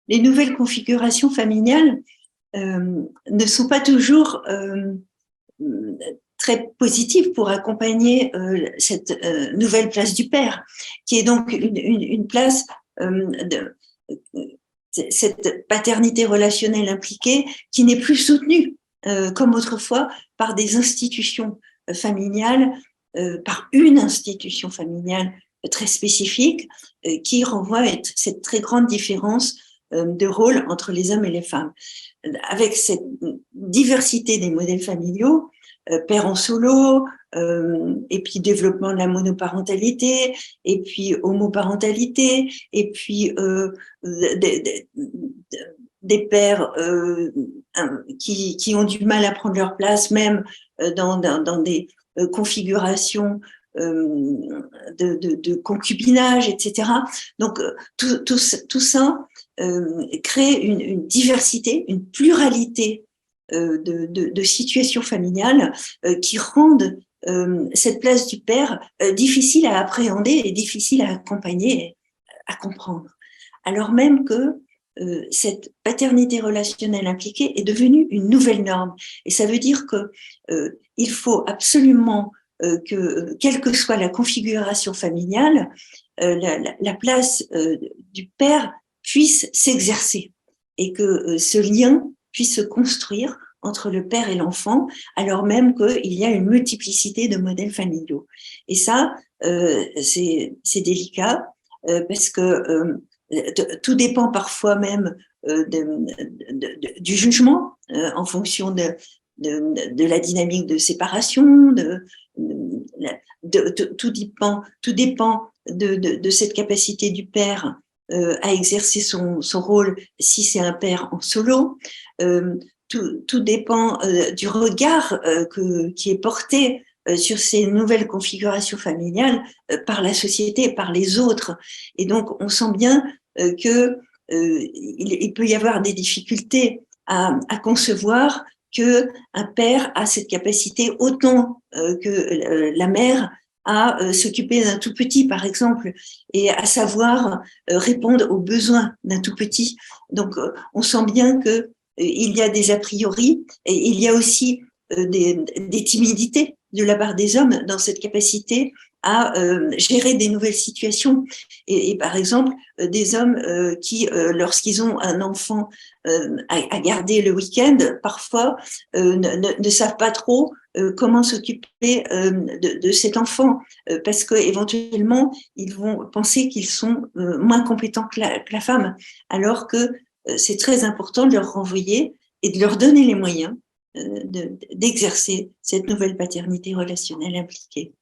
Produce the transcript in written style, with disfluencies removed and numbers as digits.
les nouvelles configurations familiales ne sont pas toujours très positives pour accompagner cette nouvelle place du père, qui est donc une place de cette paternité relationnelle impliquée qui n'est plus soutenue comme autrefois par des institutions familiales, par une institution familiale très spécifique qui renvoie à cette très grande différence de rôle entre les hommes et les femmes. Avec cette diversité des modèles familiaux, père en solo, et puis développement de la monoparentalité, et puis homoparentalité, et puis des pères qui ont du mal à prendre leur place, même dans des configurations de concubinage, etc. Donc, tout ça crée une diversité, une pluralité de situations familiales qui rendent cette place du père difficile à appréhender et difficile à accompagner, à comprendre. Alors même que cette paternité relationnelle impliquée est devenue une nouvelle norme. Et ça veut dire que il faut absolument que, quelle que soit la configuration familiale, la place du père puisse s'exercer et que ce lien puisse se construire entre le père et l'enfant, alors même qu'il y a une multiplicité de modèles familiaux. Et ça, c'est délicat parce que tout dépend parfois même du jugement en fonction de la dynamique de séparation, tout dépend de cette capacité du père à exercer son rôle si c'est un père en solo. Tout dépend du regard qui est porté sur ces nouvelles configurations familiales par la société, par les autres. Et donc, on sent bien qu'il peut y avoir des difficultés à concevoir qu'un père a cette capacité autant que la mère à s'occuper d'un tout petit, par exemple, et à savoir répondre aux besoins d'un tout petit. Donc, on sent bien que il y a des a priori et il y a aussi des timidités de la part des hommes dans cette capacité à gérer des nouvelles situations. Et par exemple, des hommes qui, lorsqu'ils ont un enfant à garder le week-end, parfois ne savent pas trop comment s'occuper de cet enfant, parce que éventuellement ils vont penser qu'ils sont moins compétents que la femme, alors que c'est très important de leur renvoyer et de leur donner les moyens d'exercer cette nouvelle paternité relationnelle impliquée.